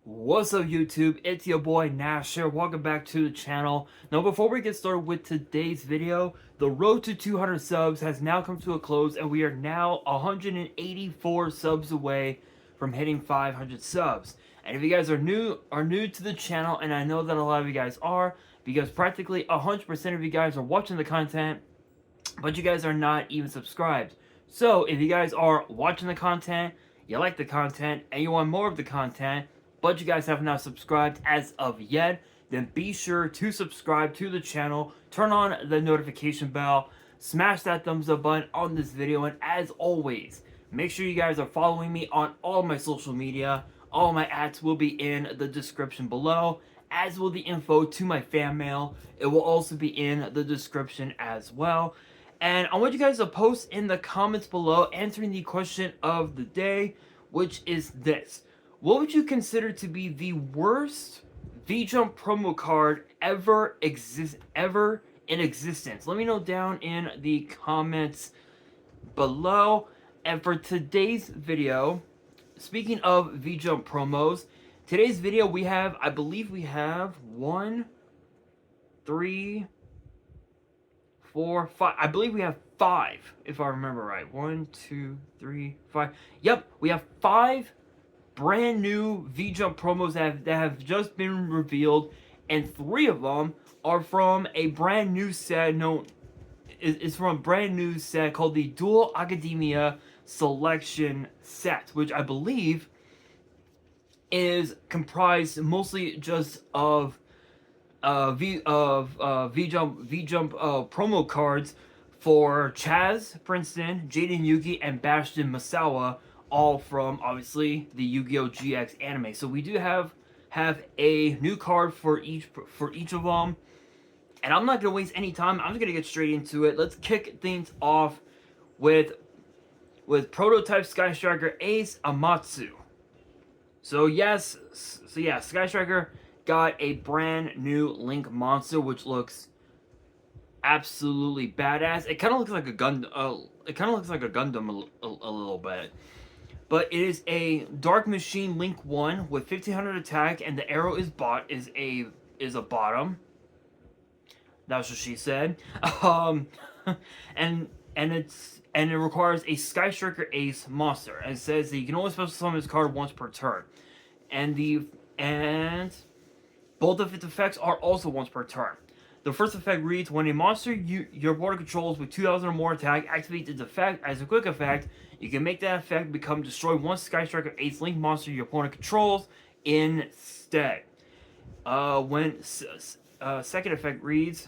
What's up YouTube, it's your boy Nash here, welcome back to the channel. Now before we get started with today's video, the road to 200 subs has now come to a close and we are now 184 subs away from hitting 500 subs. And if you guys are new to the channel, and I know that a lot of you guys are, because practically 100% of you guys are watching the content, but you guys are not even subscribed. So if you guys are watching the content, you like the content, and you want more of the content, but you guys have not subscribed as of yet, then be sure to subscribe to the channel, turn on the notification bell, smash that thumbs up button on this video, and as always, make sure you guys are following me on all my social media. All my ads will be in the description below, as will the info to my fan mail. It will also be in the description as well. And I want you guys to post in the comments below answering the question of the day, which is this. What would you consider to be the worst V-Jump promo card ever in existence? Let me know down in the comments below. And for today's video, speaking of V-Jump promos, today's video I believe we have 1, 3, 4, 5. I believe we have 5, if I remember right. 1, 2, 3, 5. Yep, we have 5 brand new V-Jump promos that have just been revealed, and 3 of them are from a brand new set called the Dual Academia Selection Set, which I believe is comprised mostly just of V-Jump promo cards for Chaz, Princeton, Jaden Yugi, and Bastion Masawa, all from obviously the Yu-Gi-Oh GX anime. So we do have a new card for each of them, and I'm not gonna waste any time. I'm just gonna get straight into it. Let's kick things off with Prototype Sky Striker Ace Amatsu. So yeah, Sky Striker got a brand new Link monster, which looks absolutely badass. It kind of looks like a Gundam. It kind of looks like a Gundam a little bit. But it is a Dark Machine Link 1 with 1500 attack, and the arrow is a bottom. That's what she said. And it requires a Sky Striker Ace monster. And it says that you can only special summon this card once per turn. And both of its effects are also once per turn. The first effect reads, when a monster your opponent controls with 2000 or more attack activates its effect as a quick effect, you can make that effect become destroy one Sky Striker Ace Link monster your opponent controls instead. Second effect reads,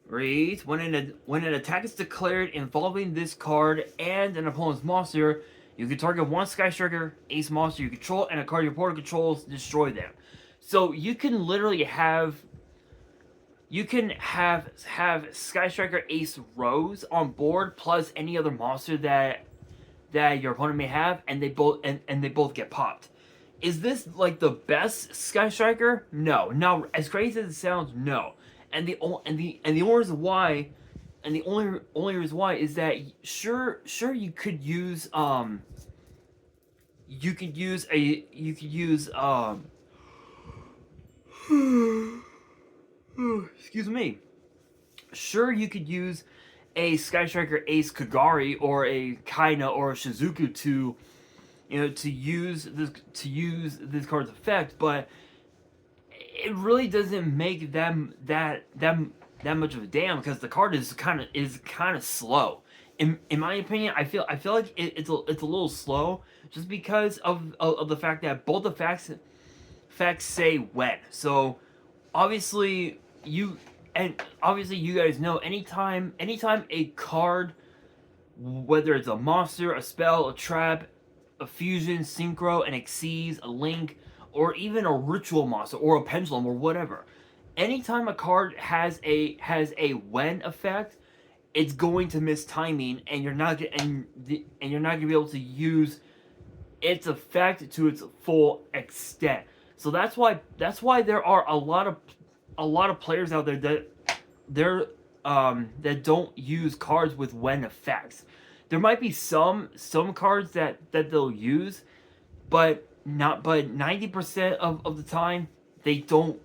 when an attack is declared involving this card and an opponent's monster, you can target one Sky Striker Ace monster you control and a card your opponent controls, destroy them. So you can literally have Sky Striker Ace Rose on board plus any other monster that your opponent may have, and they both get popped. Is this like the best Sky Striker? No. Now, as crazy as it sounds, no. And the only reason why, is that sure you could use excuse me. Sure, you could use a Sky Striker Ace Kagari or a Kaina or a Shizuku to use this card's effect, but it really doesn't make that much of a damn, because the card is kind of slow. In my opinion, I feel like it's a little slow just because of the fact that both the facts say when. So obviously you guys know anytime a card, whether it's a monster, a spell, a trap, a fusion, synchro, an exceeds, a link, or even a ritual monster or a pendulum or whatever, anytime a card has a when effect, it's going to miss timing, and you're not gonna be able to use its effect to its full extent. So that's why there are a lot of players out there that don't use cards with when effects. There might be some cards that they'll use, but not but 90% of the time they don't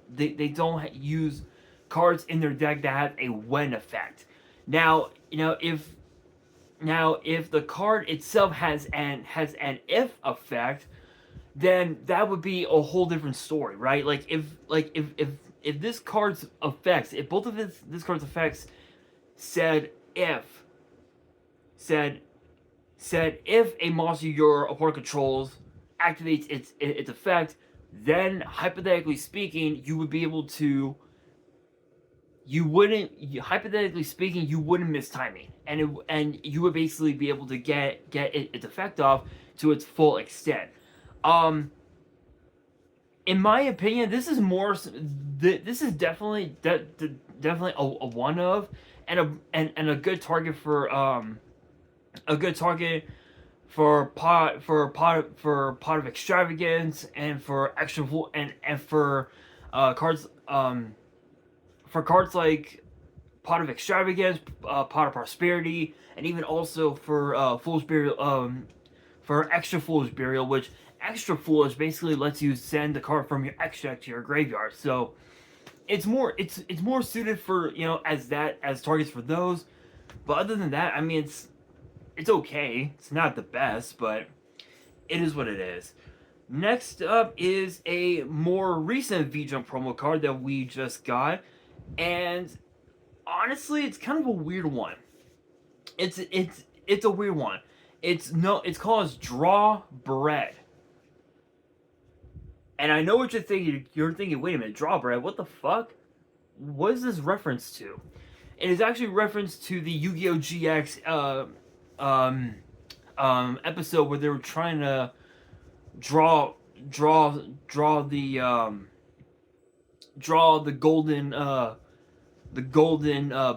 use cards in their deck that have a when effect. Now, if the card itself has an if effect, then that would be a whole different story, right? Like if this card's effects, if both of this card's effects said said if a monster your opponent controls activates its effect, then hypothetically speaking, you would be able to. Hypothetically speaking, you wouldn't miss timing, and you would basically be able to get its effect off to its full extent. Um, in my opinion, this is more. This is definitely a one of, and a good target for a good target for pot of extravagance, and for extra and cards for cards like pot of extravagance, pot of prosperity, and even also for fool's burial, for extra fool's burial, which extra foolish basically lets you send the card from your extra to your graveyard. So it's more suited for, as targets for those. But other than that, I mean, it's okay. It's not the best, but it is what it is. Next up is a more recent V-Jump promo card that we just got, and honestly, it's kind of a weird one. It's a weird one. It's called Draw Bread. And I know what you're thinking. You're thinking, wait a minute, Draw Bread? What the fuck? What is this reference to? It is actually reference to the Yu-Gi-Oh GX episode where they were trying to draw the golden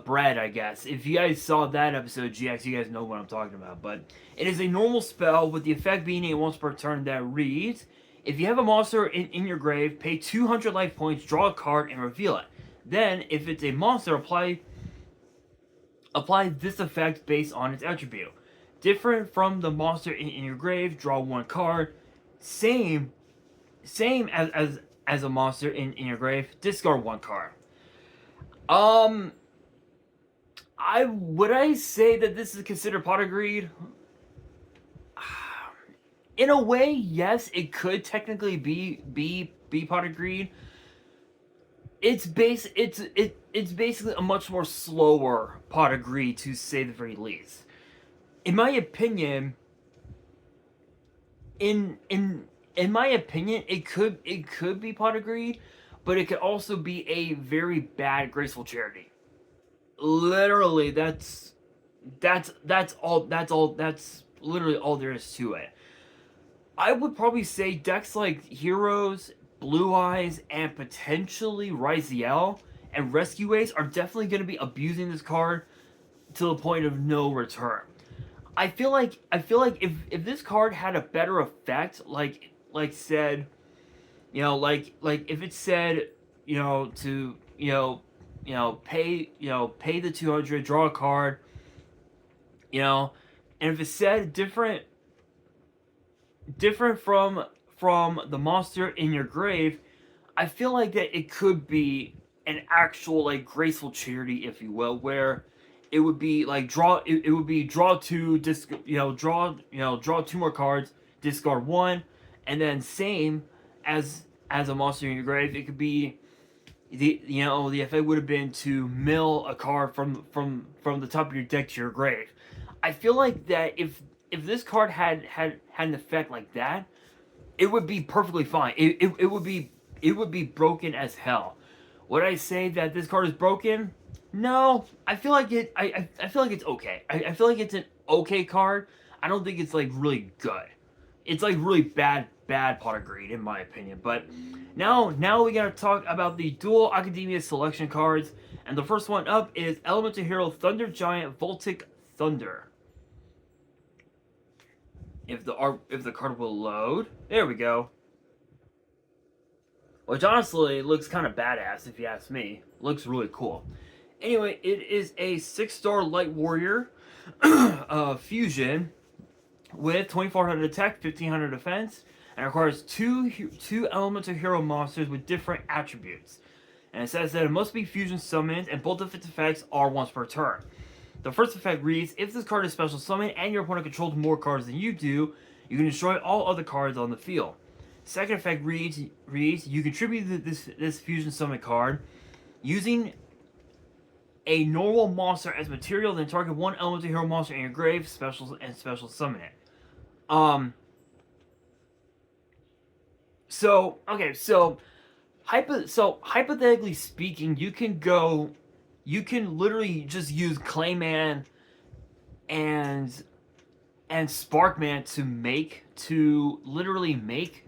bread, I guess. If you guys saw that episode, GX, you guys know what I'm talking about. But it is a normal spell with the effect being a once per turn that reads: if you have a monster in your grave, pay 200 life points, draw a card, and reveal it. Then, if it's a monster, apply this effect based on its attribute. Different from the monster in your grave, draw one card. Same as a monster in your grave, discard one card. I say that this is considered pot of greed? In a way, yes, it could technically be pot of greed. It's basically a much more slower pot of greed, to say the very least. In my opinion, in my opinion, it could be pot of greed, but it could also be a very bad graceful charity. Literally, that's literally all there is to it. I would probably say decks like Heroes, Blue Eyes, and potentially Raziel and Rescue Ace are definitely going to be abusing this card to the point of no return. I feel like if this card had a better effect, like said, if it said, to pay the 200, draw a card, and if it said different from the monster in your grave, I feel like that it could be an actual like graceful charity, if you will, where it would be like draw two, draw two more cards, discard one, and then same as a monster in your grave, it could be the effect would have been to mill a card from the top of your deck to your grave. I feel like that if this card had an effect like that, it would be perfectly fine. It would be broken as hell. Would I say that this card is broken? No, I feel like it. I feel like it's okay. I feel like it's an okay card. I don't think it's like really good. It's like really bad pot of greed, in my opinion. But now we gotta talk about the Dual Academia selection cards, and the first one up is Elemental Hero Thunder Giant Voltic Thunder. If the card will load, there we go. Which honestly looks kind of badass, if you ask me. Looks really cool. Anyway, it is a 6-star Light Warrior fusion with 2400 attack, 1500 defense, and requires two elemental hero monsters with different attributes. And it says that it must be fusion summoned, and both of its effects are once per turn. The first effect reads, if this card is special summoned and your opponent controls more cards than you do, you can destroy all other cards on the field. Second effect reads you contribute this fusion summon card using a normal monster as material, then target one elemental hero monster in your grave, special summon it. So hypothetically speaking, you can literally just use Clayman and Sparkman to literally make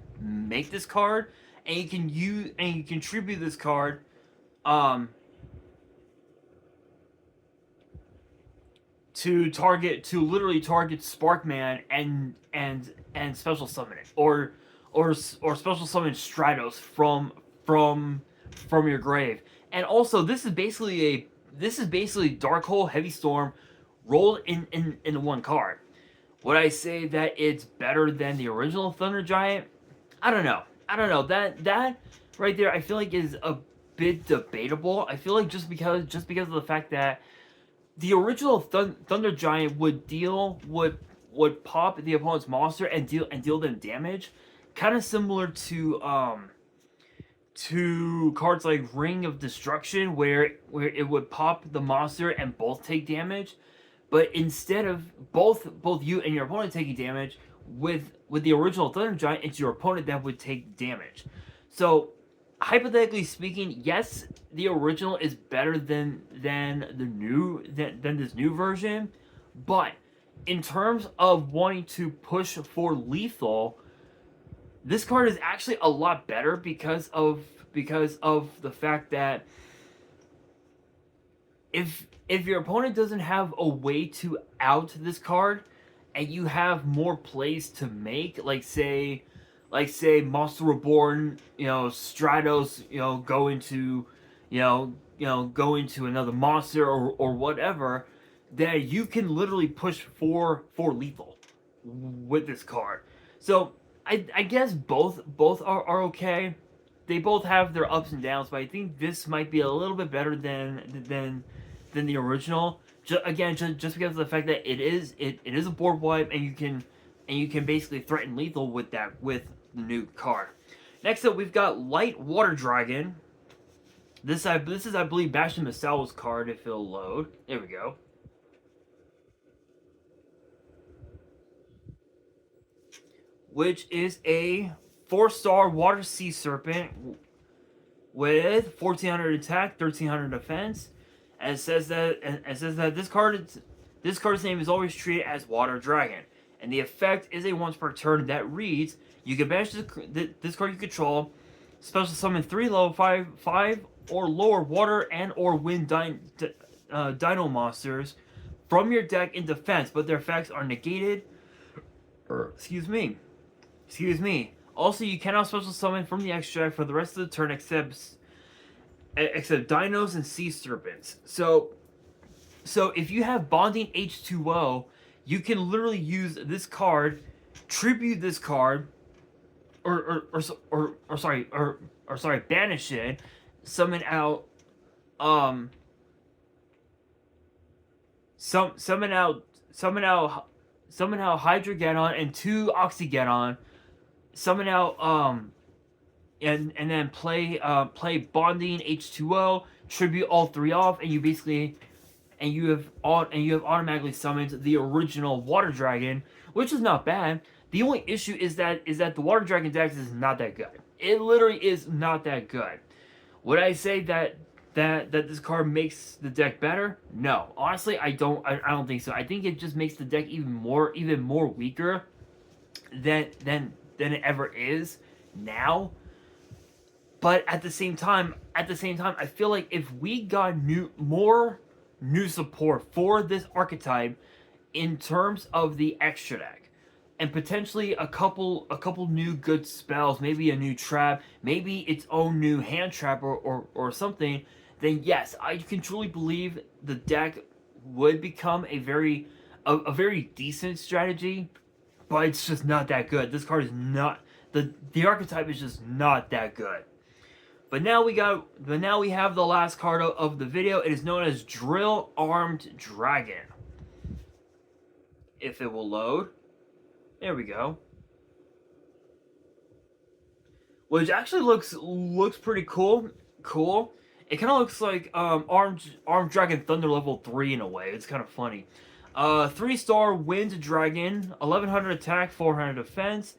this card, and you can contribute this card to literally target Sparkman and special summon it, or special summon Stratos from your grave. And also, this is basically Dark Hole Heavy Storm rolled in one card. Would I say that it's better than the original Thunder Giant? I don't know. That right there, I feel like is a bit debatable. I feel like just because of the fact that the original Thunder Giant would pop the opponent's monster and deal them damage, kind of similar to cards like Ring of Destruction, where it would pop the monster and both take damage. But instead of both you and your opponent taking damage, with the original Thunder Giant, it's your opponent that would take damage. So hypothetically speaking, yes, the original is better than this new version, but in terms of wanting to push for lethal, this card is actually a lot better because of the fact that if your opponent doesn't have a way to out this card, and you have more plays to make, like say Monster Reborn, Stratos, go into another monster or whatever, that you can literally push for lethal with this card. So I guess both are okay. They both have their ups and downs, but I think this might be a little bit better than the original. Just because of the fact that it is a board wipe, and you can basically threaten lethal with the new card. Next up, we've got Light Water Dragon. This is I believe Bastion Masao's card, if it'll load. There we go. Which is a 4-star Water Sea Serpent with 1400 attack, 1300 defense. And it says that this card's name is always treated as Water Dragon, and the effect is a once per turn that reads: you can banish this card you control, special summon 3 level 5 or lower water and or wind dino monsters from your deck in defense, but their effects are negated. Excuse me. Also, you cannot special summon from the extract for the rest of the turn except dinos and sea serpents. So if you have bonding H2O, you can literally use this card, tribute this card, or banish it, summon out Hydrogeddon and 2 Oxygeddon, summon out and then play bonding H2O, tribute all 3 off, and you have automatically summoned the original Water Dragon, which is not bad. The only issue is that the Water Dragon deck is not that good. It literally is not that good. Would I say that this card makes the deck better? No, honestly, I don't think so. I think it just makes the deck even more weaker than it ever is now. But at the same time, I feel like if we got more new support for this archetype in terms of the extra deck, and potentially a couple new good spells, maybe a new trap, maybe its own new hand trap or something, then yes, I can truly believe the deck would become a very decent strategy. But it's just not that good. This card is not the archetype is just not that good. But now we have the last card of the video. It is known as Drill Armed Dragon. If it will load. There we go. Which actually looks pretty cool. It kind of looks like Armed Dragon Thunder level 3 in a way. It's kind of funny. 3-star Wind Dragon, 1100 attack, 400 defense.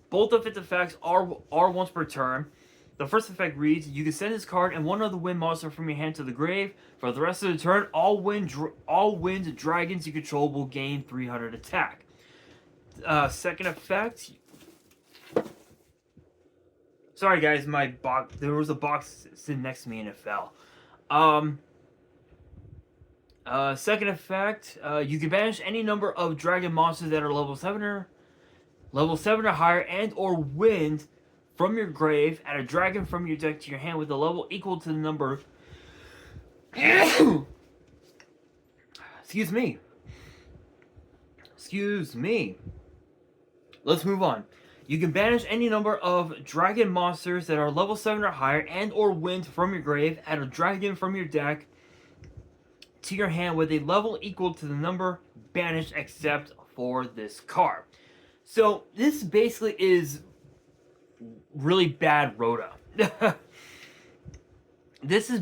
Both of its effects are once per turn. The first effect reads: you can send this card and one other wind monster from your hand to the grave. For the rest of the turn, all wind dragons you control will gain 300 attack. Second effect. Sorry guys, my box. There was a box sitting next to me and it fell. Second effect. You can banish any number of dragon monsters that are level 7 or higher, and/or wind from your grave. Add a dragon from your deck to your hand with a level equal to the number. Excuse me. Let's move on. You can banish any number of dragon monsters that are level 7 or higher, and/or wind from your grave. Add a dragon from your deck to your hand with a level equal to the number banished, except for this card. So this basically is really bad Rhoda. This is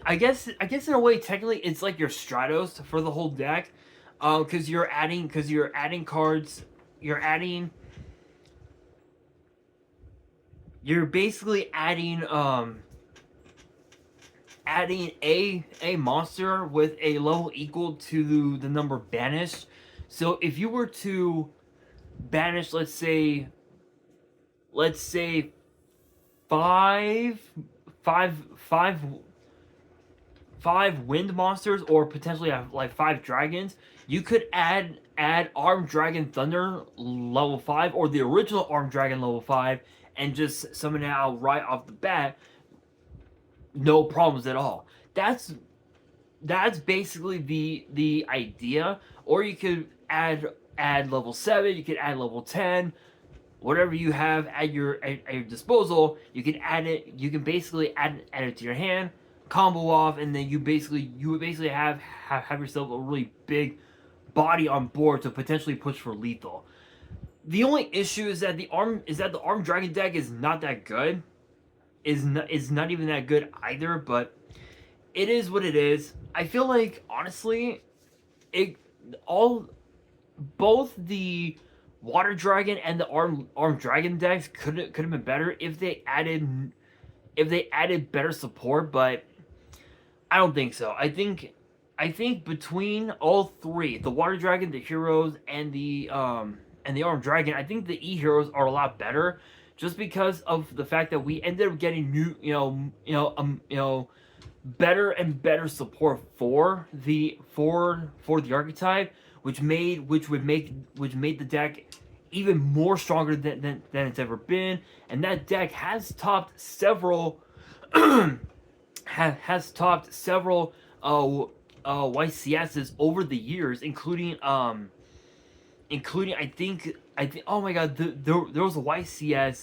I guess in a way technically it's like your Stratos for the whole deck, because you're adding cards. You're basically adding a monster with a level equal to the number banished. So if you were to banish, let's say five wind monsters, or potentially have like 5 dragons, you could add Armed Dragon Thunder level 5, or the original Armed Dragon level 5, and just summon it out right off the bat, no problems at all. That's basically the idea. Or you could add level 7, you could add level 10, whatever you have at your disposal. You can add it. You can basically add it to your hand, combo off, and then you would basically have yourself a really big body on board to potentially push for lethal. The only issue is that the Armed Dragon deck is not that good. Is not even that good either, but it is what it is. I feel like honestly, both the Water Dragon and the Armed Dragon decks could have been better if they added better support, but I don't think so. I think between all three, the Water Dragon, the Heroes, and the Armed Dragon, I think the E-Heroes are a lot better, just because of the fact that we ended up getting new, better and better support for the archetype, which made the deck even more stronger than it's ever been. And that deck has topped several YCSs over the years, including I think oh my god, there was a YCS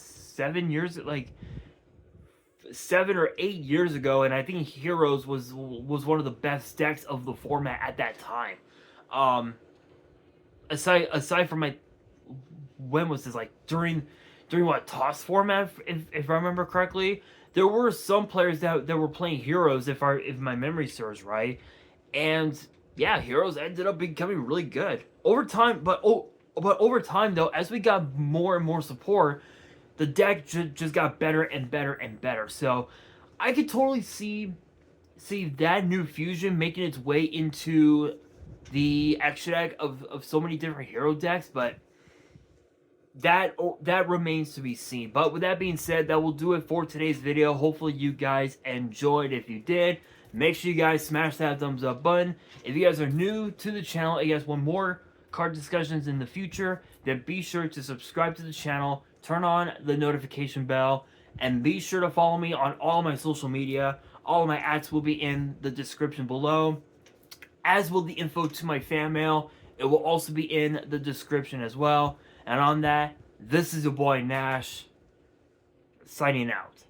7 or 8 years ago, and I think Heroes was one of the best decks of the format at that time. Aside from when was this, like during what, TOS format, if I remember correctly, there were some players that were playing Heroes, if my memory serves right, and yeah, Heroes ended up becoming really good over time. But over time though, as we got more and more support, the deck just got better and better and better. So I could totally see that new fusion making its way into the extra deck of so many different hero decks, but that remains to be seen. But with that being said, that will do it for today's video. Hopefully you guys enjoyed. If you did, make sure you guys smash that thumbs up button. If you guys are new to the channel and you guys want more card discussions in the future, then be sure to subscribe to the channel, turn on the notification bell, and be sure to follow me on all my social media. All of my ads will be in the description below, as will the info to my fan mail. It will also be in the description as well. And on that This is your boy Nash, signing out.